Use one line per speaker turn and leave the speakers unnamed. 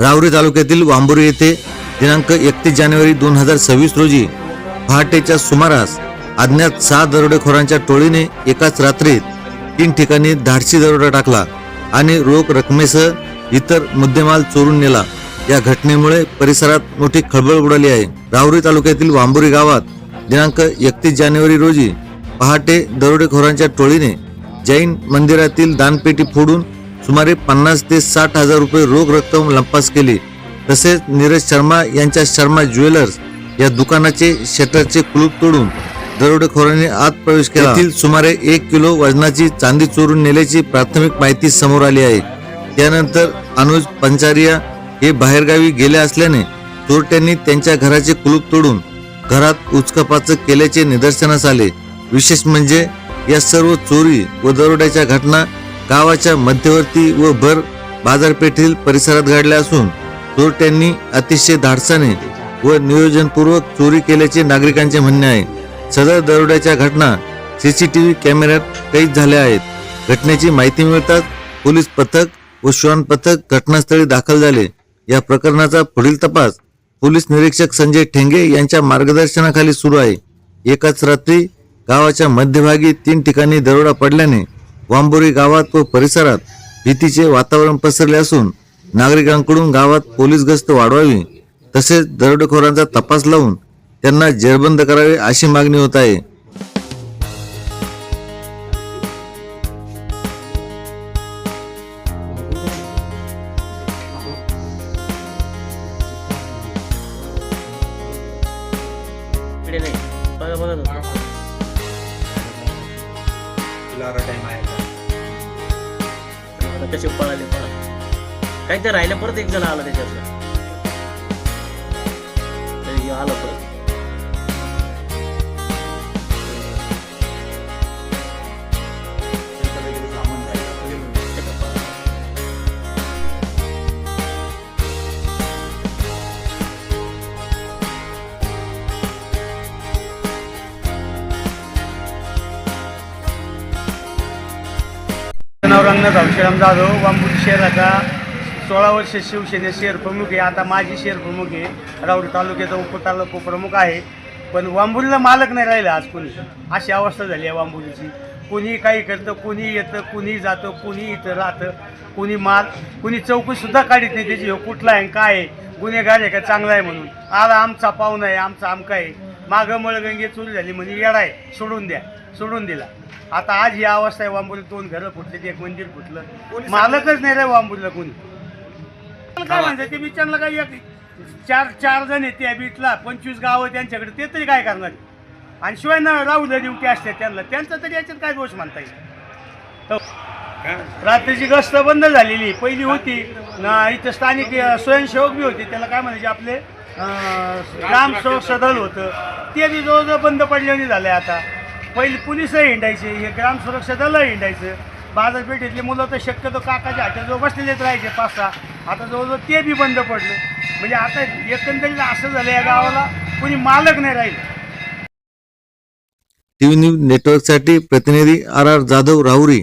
राहुरी तालुक्यातील वांबुरी येथे दिनांक 31 जानेवारी 2026 रोजी पहाटेच्या सुमारास अज्ञात 6 दरोडेखोरांच्या टोळीने एकाच रात्रीत 3 ठिकाणी धाडसी दरोडा टाकला आणि रोख रकमेसह इतर मुद्देमाल चोरून नेला। या घटनेमुळे परिसरात मोठी खळबळ उडाली आहे। राहुरी तालुक्यातील वांबुरी गावात दिनांक 31 जानेवारी रोजी पहाटे दरोडेखोरांच्या टोळीने जैन मंदिरातील दानपेटी फोडून सुमारे 50 ते 60 हजार रुपये रोख रक्कम लंपास केली। तसेच नीरज शर्मा यांच्या शर्मा ज्वेलर्स या दुकानाचे शटरचे कुलूप तोडून दरोडेखोरांनी आत प्रवेश केला। येथील सुमारे 1 किलो वजनाची चांदी चोरून नेल्याची प्राथमिक माहिती समोर आली आहे। त्यानंतर अनुज पंचारिया हे बाहेरगावी गेले असल्याने चोरट्यांनी त्यांच्या घराचे कुलूप तोडून घरात उचकापाचक केल्याचे निदर्शनास आले। विशेष म्हणजे या सर्व चोरी व दरोड्याच्या घटना गावाच्या मध्यवर्ती व भर बाजारपेठेतील परिसरात घडल्या असून चोरट्यांनी अतिशय धाडसाने व नियोजनपूर्वक चोरी केल्याचे नागरिकांचे म्हणणे आहे। सदर दरोड्याच्या घटना सीसीटीव्ही कॅमेऱ्यात कैद झाल्या आहेत। घटनेची माहिती मिळताच पोलीस पथक व श्वान पथक घटनास्थळी दाखल झाले। या प्रकरणाचा पुढील तपास पोलीस निरीक्षक संजय ठेंगे यांच्या मार्गदर्शनाखाली सुरू आहे। एकाच रात्री गावाच्या मध्यभागी 3 ठिकाणी दरोडा पडल्याने वांबुरी गावात व परिसरात भीतीचे वातावरण पसरले असून नागरिकांकडून गावात पोलीस गस्त वाढवावी तसेच दरोडेखोरांचा तपास लावून त्यांना जेरबंद करावे अशी मागणी होत आहे।
कसे पळाले काही तर राहिलं, परत एक जण आला त्याच्यातला आला परत।
नाव रंगनाथ औषराम जाधव, वांबुरी शहराचा 16 वर्ष शिवसेने शहर प्रमुख आहे। आता माजी शहर प्रमुख आहे। राहुरी तालुक्याचा उपतालुका प्रमुख आहे, पण वांबुरीला मालक नाही राहिला आज कोणी। अशी अवस्था झाली आहे वांबुरीची। कोणी काही करतं, कोणी येतं, कोणी जातं, कोणी इथं राहतं, कोणी कोणी चौकशीसुद्धा काढत नाही त्याची, कुठला आहे काय आहे, गुन्हेगार आहे का चांगला आहे म्हणून। आज आमचा पाहुणा आहे, आमचा आमका आहे, मागं मळगंगे चोरी झाली म्हणजे येडा आहे, सोडून द्या, सोडून दिला। आता आज ही अवस्था आहे वांबुरीत। 2 घरं फुटले, 1 मंदिर फुटलं, मालकच नाही रे वांबुरीला कोणी। काय म्हणतात ते विचारलं काय, 4 जण आहेत त्या बीटला, 25 गावं त्यांच्याकडे, ते तरी काय करणार? आणि शिवाय ना राहुल ड्युटी असते त्यांचा तरी याच्यात काय दोष मानता येईल? रात्रीची गस्त बंद झालेली पहिली होती ना, इथं स्थानिक स्वयंसेवक बी होते, त्याला काय म्हणायचे आपले ग्रामसेवक सदल होतं, ते बी जवळजवळ बंद पडल्याने झाले। आता पहिले पोलिसही हिंडायचे, हे ग्रामसुरक्षा दलही हिंडायचं। बाजारपेठेतले मुलं तर शक्यतो काकाच्या हाताजवळ बसलेलेच राहायचे 5-6, आता जवळजवळ ते बी बंद पडलं। म्हणजे आता एकंदरीत असं झालं या गावाला कोणी मालक नाही राहिलं।
टीव्ही न्यूज नेटवर्कसाठी प्रतिनिधी RR जाधव, राहुरी।